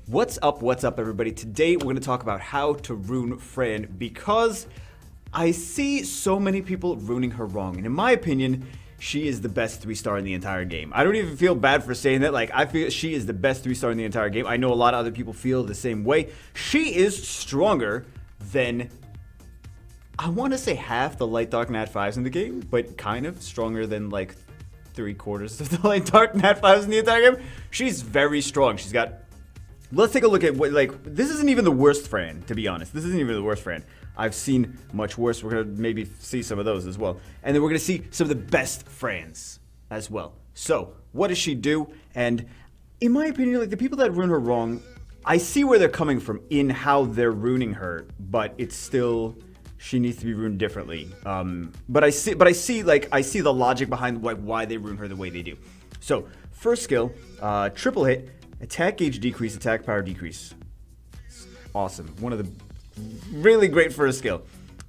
What's up, everybody? Today we're going to talk about how to rune Fran because I see so many people runing her wrong. And in my opinion, she is the best 3-star in the entire game. I don't even feel bad for saying that. Like, I feel she is the best 3-star in the entire game. I know a lot of other people feel the same way. She is stronger than, I want to say half the light dark nat 5s in the game, but kind of stronger than like 3/4 of the light dark nat 5s in the entire game. She's very strong. She's got... Let's take a look at what, like, this isn't even the worst Fran, to be honest. This isn't even the worst Fran. I've seen much worse. We're going to maybe see some of those as well. And then we're going to see some of the best Frans as well. So, what does she do? And in my opinion, like, the people that rune her wrong, I see where they're coming from in how they're runing her, but it's still, she needs to be runed differently. But I see the logic behind like why they rune her the way they do. So, first skill, triple hit. Attack gauge decrease, attack power decrease. Awesome. One of the really great first skill.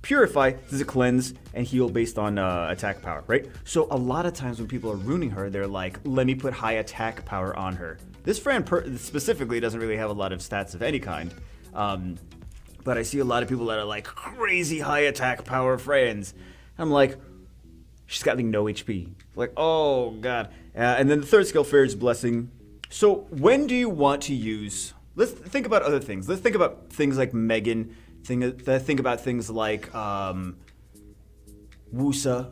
Purify, does it cleanse and heal based on attack power, right? So a lot of times when people are runing her, they're like, let me put high attack power on her. This Fran specifically doesn't really have a lot of stats of any kind. But I see a lot of people that are like crazy high attack power Frans. I'm like, she's got like no HP. Like, oh god. And then the third skill, Fairy's Blessing. So when do you want to use, let's think about other things. Let's think about things like Megan, think about things like Wusa.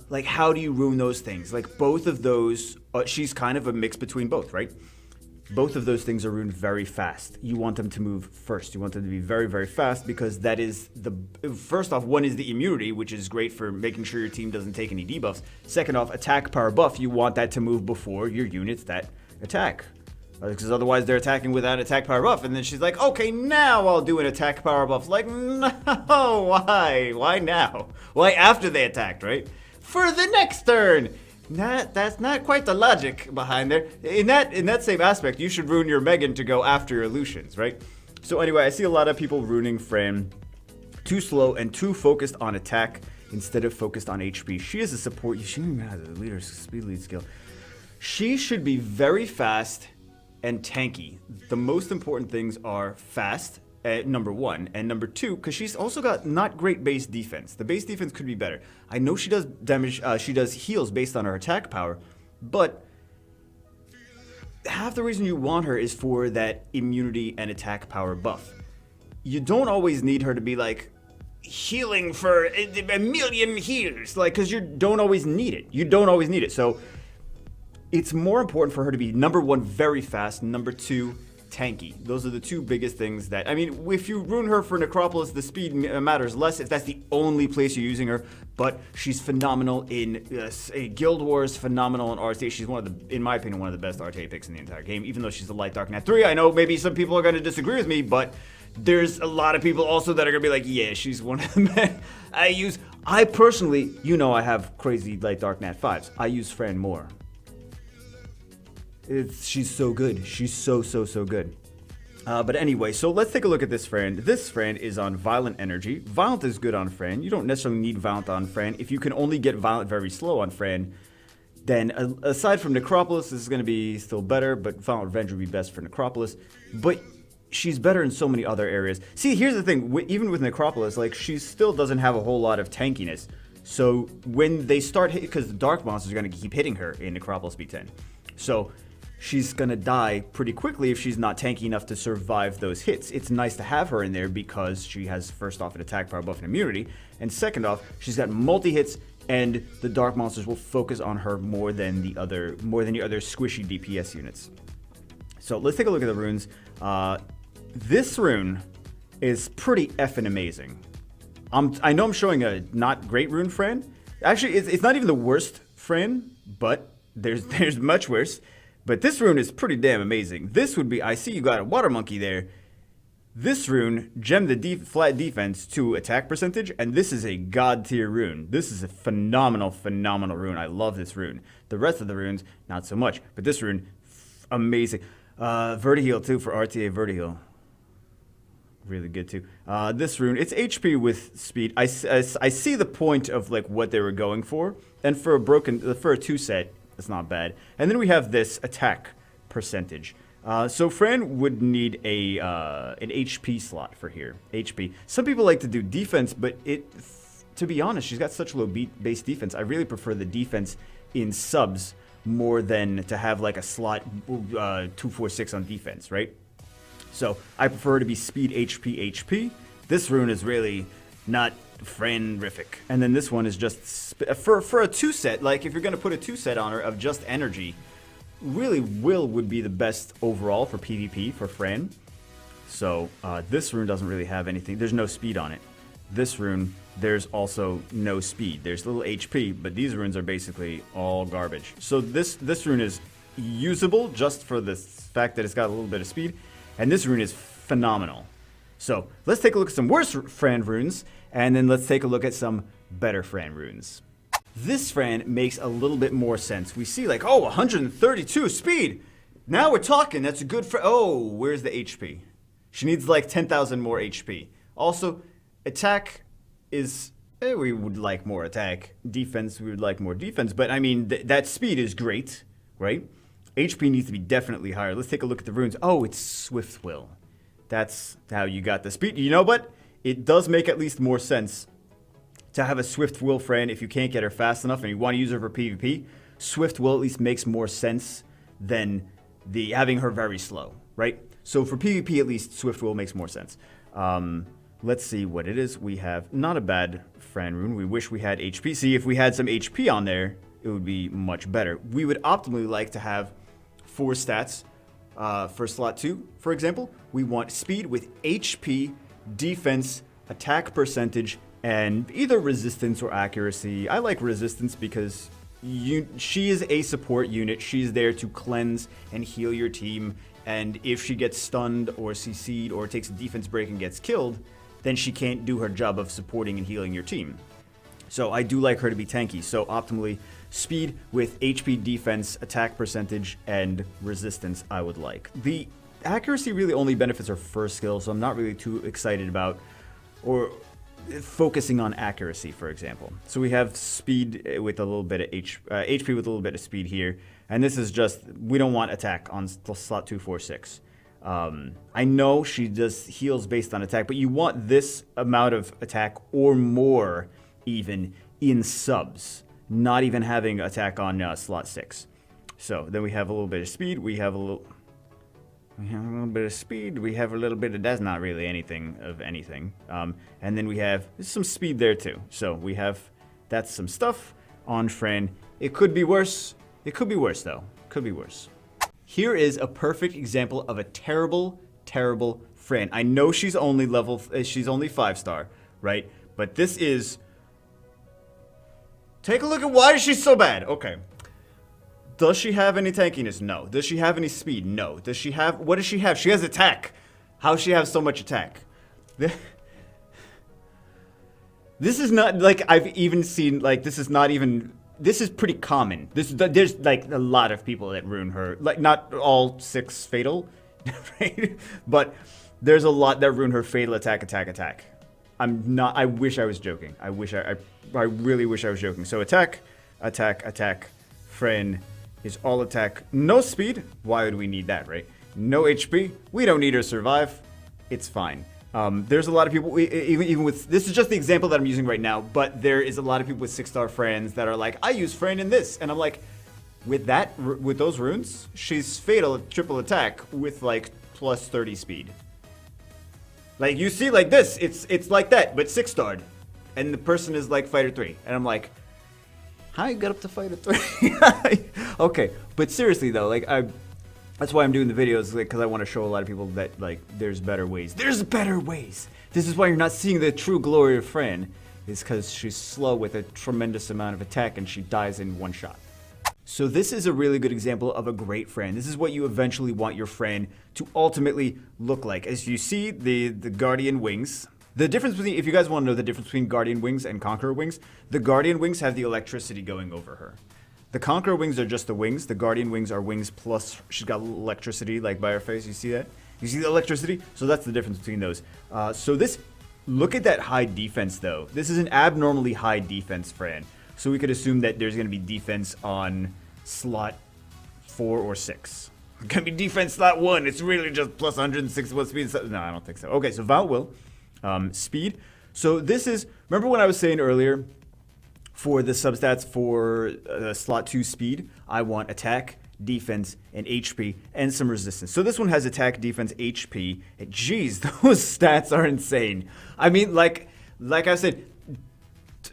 Like, how do you rune those things? Like, both of those, she's kind of a mix between both, right? Both of those things are runed very fast. You want them to move first. You want them to be very, very fast because that is the, first off, one is the immunity, which is great for making sure your team doesn't take any debuffs. Second off, attack power buff. You want that to move before your units that attack. Because otherwise they're attacking without attack power buff. And then she's like, okay, now I'll do an attack power buff. Like, no, why? Why now? Why after they attacked, right? For the next turn. That's not quite the logic behind there. In that same aspect, you should rune your Megan to go after your Lucians, right? So anyway, I see a lot of people runing Fran too slow and too focused on attack instead of focused on HP. She is a support. She even has a leader speed lead skill. She should be very fast and tanky. The most important things are fast, number one, and number two, because she's also got not great base defense. The base defense could be better. I know she does damage, she does heals based on her attack power, but half the reason you want her is for that immunity and attack power buff. You don't always need her to be like healing for a million heals, like, because you don't always need it. You don't always need it. So it's more important for her to be, number one, very fast, number two, tanky. Those are the two biggest things that, I mean, if you rune her for Necropolis, the speed matters less if that's the only place you're using her, but she's phenomenal in Guild Wars, phenomenal in RTA. She's one of the, in my opinion, one of the best RTA picks in the entire game, even though she's a light dark nat 3. I know maybe some people are going to disagree with me, but there's a lot of people also that are going to be like, yeah, she's one of the men I personally, you know, I have crazy light dark nat 5s. I use Fran more. She's so good. She's so good. But anyway, so let's take a look at this Fran. This Fran is on Violent Energy. Violent is good on Fran. You don't necessarily need Violent on Fran. If you can only get Violent very slow on Fran, then aside from Necropolis, this is going to be still better, but Violent Revenge would be best for Necropolis. But she's better in so many other areas. See, here's the thing. Even with Necropolis, like, she still doesn't have a whole lot of tankiness. So when they start hitting, because the Dark Monsters are going to keep hitting her in Necropolis B10. So she's gonna die pretty quickly if she's not tanky enough to survive those hits. It's nice to have her in there because she has, first off, an attack power buff and immunity, and second off, she's got multi-hits, and the Dark Monsters will focus on her more than the other squishy DPS units. So let's take a look at the runes. This rune is pretty effing amazing. I know I'm showing a not great rune Fran. Actually, it's not even the worst Fran, but there's much worse. But this rune is pretty damn amazing. This would be, I see you got a water monkey there. This rune, gem the flat defense to attack percentage, and this is a god tier rune. This is a phenomenal rune. I love this rune. The rest of the runes, not so much. But this rune, amazing. Vertiheal too for RTA Vertiheal. Really good too. This rune, it's HP with speed. I see the point of like what they were going for. And for a 2 set, it's not bad. And then we have this attack percentage. So Fran would need a an HP slot for here. HP. Some people like to do defense, but to be honest, she's got such low base defense. I really prefer the defense in subs more than to have like a slot 246 on defense, right? So I prefer to be speed HP HP. This rune is really not Fran-rific. And then this one is just for a 2-set. Like if you're gonna put a 2-set on her of just energy, really Will would be the best overall for PvP for Fran. So this rune doesn't really have anything. There's no speed on it. This rune, there's also no speed. There's little HP, but these runes are basically all garbage. So this rune is usable just for the fact that it's got a little bit of speed, and this rune is phenomenal. So let's take a look at some worse Fran runes, and then let's take a look at some better Fran runes. This Fran makes a little bit more sense. We see like, oh, 132 speed. Now we're talking. That's a good Fran. Oh, where's the HP? She needs like 10,000 more HP. Also, attack is, we would like more attack. Defense, we would like more defense. But I mean, that speed is great, right? HP needs to be definitely higher. Let's take a look at the runes. Oh, it's Swift Will. That's how you got the speed. You know what? It does make at least more sense to have a Swift Will Fran if you can't get her fast enough and you want to use her for PvP. Swift Will at least makes more sense than having her very slow, right? So for PvP, at least Swift Will makes more sense. Let's see what it is. We have not a bad Fran rune. We wish we had HP. See, if we had some HP on there, it would be much better. We would optimally like to have 4 stats for slot 2, for example. We want speed with HP, defense, attack percentage, and either resistance or accuracy. I like resistance because she is a support unit. She's there to cleanse and heal your team. And if she gets stunned or CC'd or takes a defense break and gets killed, then she can't do her job of supporting and healing your team. So I do like her to be tanky. So optimally, speed with HP, defense, attack percentage, and resistance I would like. The accuracy really only benefits her first skill, so I'm not really too excited about or focusing on accuracy, for example. So we have speed with a little bit of HP with a little bit of speed here. And this is just, we don't want attack on slot 246. I know she does heals based on attack, but you want this amount of attack or more even in subs, not even having attack on slot 6. So then we have a little bit of speed. We have a little bit of speed. We have a little bit of, that's not really anything of anything. And then we have some speed there too. So we have, that's some stuff on Fran. It could be worse. It could be worse though. Could be worse. Here is a perfect example of a terrible, terrible Fran. I know she's only she's only 5-star, right? But this is, take a look at why is she so bad? Okay. Does she have any tankiness? No. Does she have any speed? No. Does she have, what does she have? She has attack. How does she have so much attack? This is not, like, I've even seen, like, this is not even, this is pretty common. There's, like, a lot of people that ruin her. Like, not all 6 fatal, right? But there's a lot that ruin her fatal attack, attack, attack. I wish I was joking. I really wish I was joking. So attack, attack, attack, Fran is all attack, no speed. Why would we need that, right? No HP. We don't need her to survive. It's fine. There's a lot of people, even with, this is just the example that I'm using right now, but there is a lot of people with 6-star Frans that are like, I use Fran in this. And I'm like, with those runes, she's fatal triple attack with like plus 30 speed. Like you see like this, it's like that, but 6-starred. And the person is like fighter 3. And I'm like, how you got up to fighter 3? Okay, but seriously though, like that's why I'm doing the videos, like, because I want to show a lot of people that, like, there's better ways. There's better ways! This is why you're not seeing the true glory of Fran, is because she's slow with a tremendous amount of attack and she dies in 1 shot. So this is a really good example of a great Fran. This is what you eventually want your Fran to ultimately look like. As you see, the Guardian Wings. The difference between, if you guys want to know the difference between Guardian Wings and Conqueror Wings, the Guardian Wings have the electricity going over her. The Conqueror Wings are just the wings. The Guardian Wings are wings plus, she's got electricity like by her face. You see that? You see the electricity? So that's the difference between those. So this, look at that high defense though. This is an abnormally high defense Fran. So we could assume that there's going to be defense on slot 4 or 6. It's gonna be defense slot 1. It's really just plus 161 speed. No, I don't think so. Okay, so Violent Will, speed. So this is, remember when I was saying earlier, for the substats for slot 2 speed, I want attack, defense, and HP, and some resistance. So this one has attack, defense, HP. And geez, those stats are insane. I mean, like I said,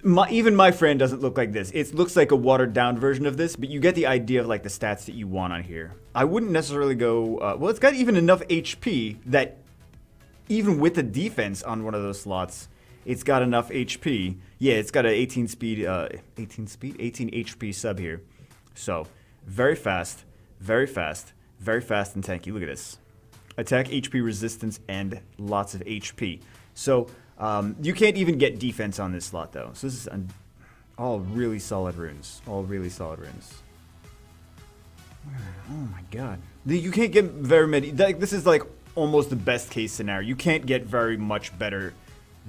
even my friend doesn't look like this. It looks like a watered down version of this, but you get the idea of like the stats that you want on here. I wouldn't necessarily go, well, it's got even enough HP that even with the defense on one of those slots, it's got enough HP. Yeah, it's got an 18 HP sub here. So, very fast, very fast, very fast and tanky. Look at this. Attack, HP, resistance, and lots of HP. So, you can't even get defense on this slot, though. So this is all really solid runes. All really solid runes. Oh my god. You can't get very many. This is like almost the best case scenario. You can't get very much better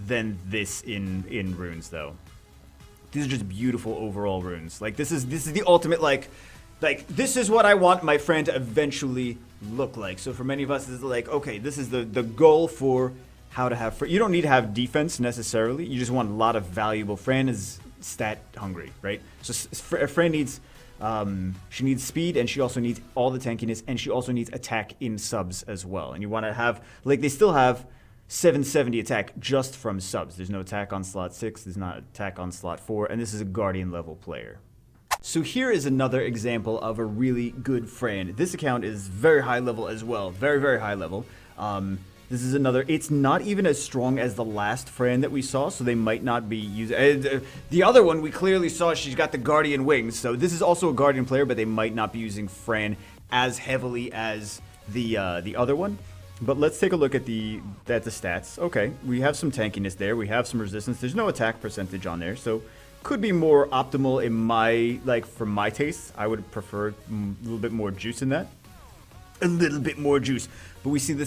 than this in runes, though. These are just beautiful overall runes. Like this is the ultimate like this is what I want my friend to eventually look like. So for many of us, this is like, okay, this is the goal for how to have. You don't need to have defense necessarily. You just want a lot of valuable. Fran is stat hungry, right? So Fran needs she needs speed, and she also needs all the tankiness, and she also needs attack in subs as well. And you want to have, like, they still have 770 attack just from subs. There's no attack on slot 6, there's not attack on slot 4, and this is a guardian level player. So here is another example of a really good Fran. This account is very high level as well, very, very high level. This is another, it's not even as strong as the last Fran that we saw, so they might not be using, the other one we clearly saw, she's got the guardian wings, so this is also a guardian player, but they might not be using Fran as heavily as the other one. But let's take a look at the stats. Okay, we have some tankiness there, we have some resistance, there's no attack percentage on there, so could be more optimal in my, like, for my taste. I would prefer a little bit more juice in that. A little bit more juice. But we see the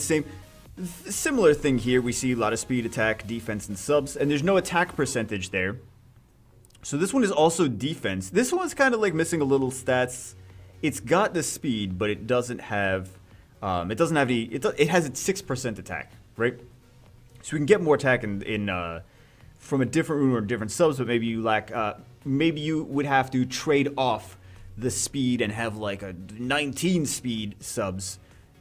similar thing here. We see a lot of speed, attack, defense, and subs, and there's no attack percentage there. So this one is also defense. This one's kind of like missing a little stats. It's got the speed, but it doesn't have, it has its 6% attack, right? So we can get more attack from a different rune or different subs, but maybe you lack, maybe you would have to trade off the speed and have like a 19 speed subs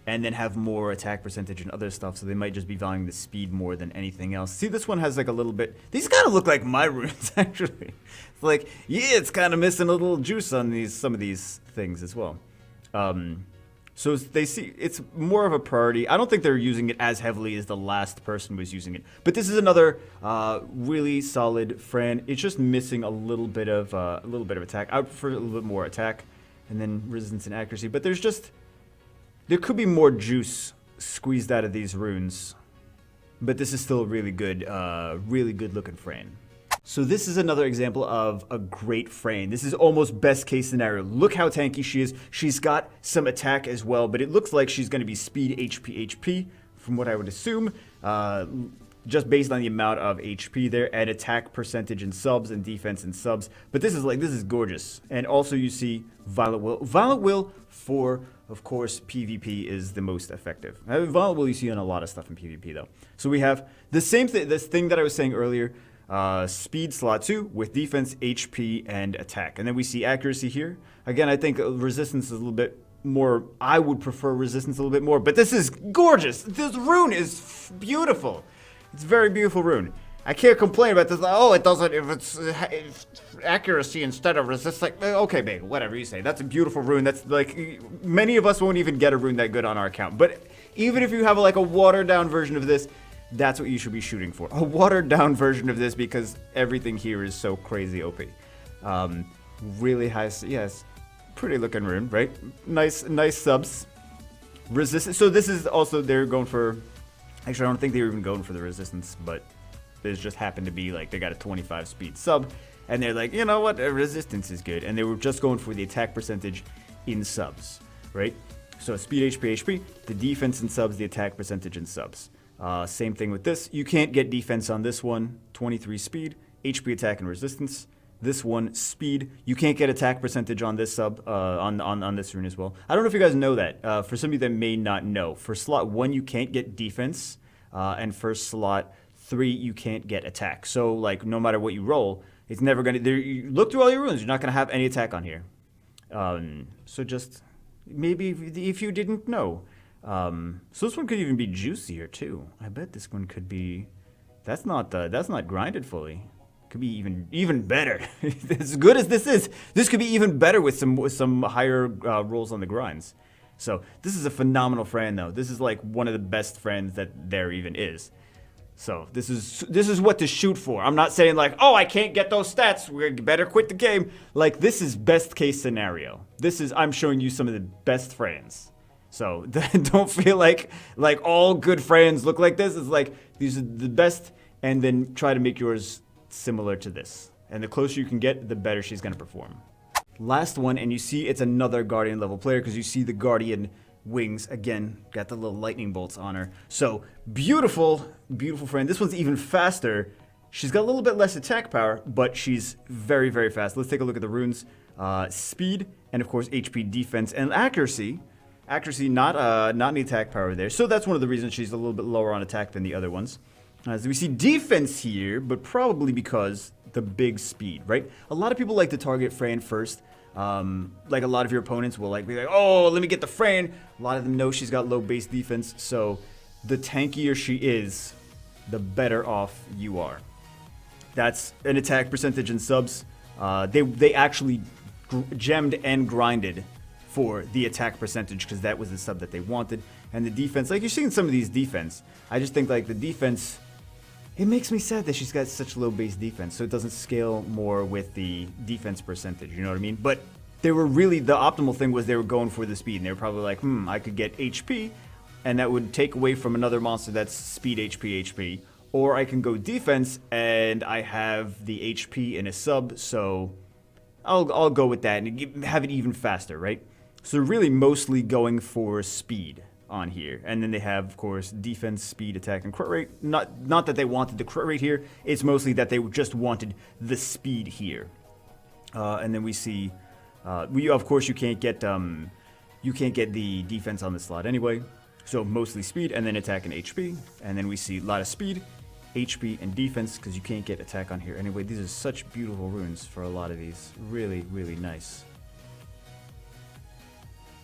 and then have more attack percentage and other stuff, so they might just be valuing the speed more than anything else. See, this one has like a little bit, these kind of look like my runes actually. It's like, yeah, it's kind of missing a little juice on some of these things as well. So they see it's more of a priority. I don't think they're using it as heavily as the last person was using it. But this is another really solid Fran. It's just missing a little bit of attack. I would prefer a little bit more attack, and then resistance and accuracy. But there could be more juice squeezed out of these runes. But this is still a really good looking Fran. So this is another example of a great Fran. This is almost best case scenario. Look how tanky she is. She's got some attack as well, but it looks like she's going to be speed, HP, from what I would assume, just based on the amount of HP there, and attack percentage in subs and defense in subs. But this is gorgeous. And also you see Violent Will. Violent Will for, of course, PvP is the most effective. Violent Will you see on a lot of stuff in PvP though. So we have the same thing, this thing that I was saying earlier. Speed slot 2 with defense, HP, and attack. And then we see accuracy here. Again, I think resistance is a little bit more. I would prefer resistance a little bit more, but this is gorgeous. This rune is beautiful. It's a very beautiful rune. I can't complain about this. Oh, it doesn't, if it's accuracy instead of resistance. Like, okay, babe, whatever you say. That's a beautiful rune. That's like, many of us won't even get a rune that good on our account. But even if you have like a watered down version of this, that's what you should be shooting for. A watered down version of this, because everything here is so crazy OP. Really high, yes, pretty looking rune, right? Nice subs. Resistance, so this is also, they're going for, actually I don't think they were even going for the resistance, but this just happened to be like, they got a 25 speed sub, and they're like, you know what, resistance is good, and they were just going for the attack percentage in subs, right? So speed, HP, the defense in subs, the attack percentage in subs. Same thing with this. You can't get defense on this one. 23 speed, HP, attack, and resistance. This one, speed. You can't get attack percentage on this sub, on this rune as well. I don't know if you guys know that. For some of you that may not know, for slot 1 you can't get defense, and for slot 3 you can't get attack. So like no matter what you roll, it's never gonna. You look through all your runes, you're not gonna have any attack on here. So just maybe if you didn't know. So this one could even be juicier too. I bet this one could be. That's not grinded fully. Could be even better. As good as this is, this could be even better with some higher rolls on the grinds. So this is a phenomenal Fran though. This is like one of the best Frans that there even is. So this is what to shoot for. I'm not saying like, oh, I can't get those stats, we better quit the game. Like this is best case scenario. I'm showing you some of the best Frans. So don't feel like all good Frans look like this. It's like these are the best, and then try to make yours similar to this. And the closer you can get, the better she's going to perform. Last one, and you see it's another Guardian level player because you see the Guardian wings again, got the little lightning bolts on her. So beautiful, beautiful Fran. This one's even faster. She's got a little bit less attack power, but she's very, very fast. Let's take a look at the runes. Speed, and of course HP, defense, and accuracy. Accuracy, not any attack power there. So that's one of the reasons she's a little bit lower on attack than the other ones. As we see defense here, but probably because the big speed, right? A lot of people like to target Fran first. Like a lot of your opponents will be like, oh, let me get the Fran. A lot of them know she's got low base defense, so the tankier she is, the better off you are. That's an attack percentage in subs. They actually gemmed and grinded for the attack percentage because that was the sub that they wanted. And the defense, like you're seeing some of these defense, I just think like the defense, it makes me sad that she's got such low base defense, so it doesn't scale more with the defense percentage, you know what I mean? But they were really, the optimal thing was they were going for the speed, and they were probably like, I could get HP, and that would take away from another monster that's speed, HP, or I can go defense, and I have the HP in a sub, so I'll go with that and have it even faster, right? So really mostly going for speed on here, and then they have, of course, defense, speed, attack, and crit rate. Not that they wanted the crit rate here. It's mostly that they just wanted the speed here. And then we see, of course, you can't get the defense on this slot anyway. So mostly speed, and then attack and HP. And then we see a lot of speed, HP, and defense because you can't get attack on here anyway. These are such beautiful runes for a lot of these. Really, really nice.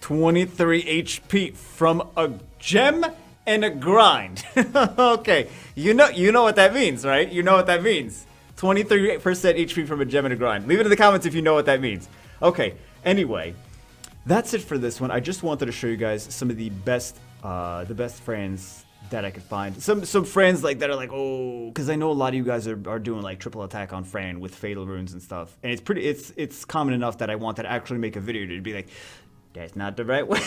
23 HP from a gem and a grind. Okay, you know what that means, right? You know what that means. 23% HP from a gem and a grind. Leave it in the comments if you know what that means. Okay, anyway, that's it for this one. I just wanted to show you guys some of the best Frans that I could find. Some Frans like that are like, oh, because I know a lot of you guys are doing like triple attack on Fran with fatal runes and stuff, and it's common enough that I wanted to actually make a video to be like, that's not the right way.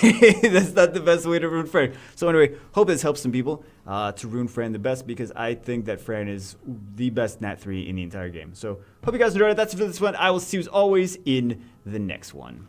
That's not the best way to rune Fran. So anyway, hope this helps some people to rune Fran the best, because I think that Fran is the best Nat 3 in the entire game. So hope you guys enjoyed it. That's it for this one. I will see you as always in the next one.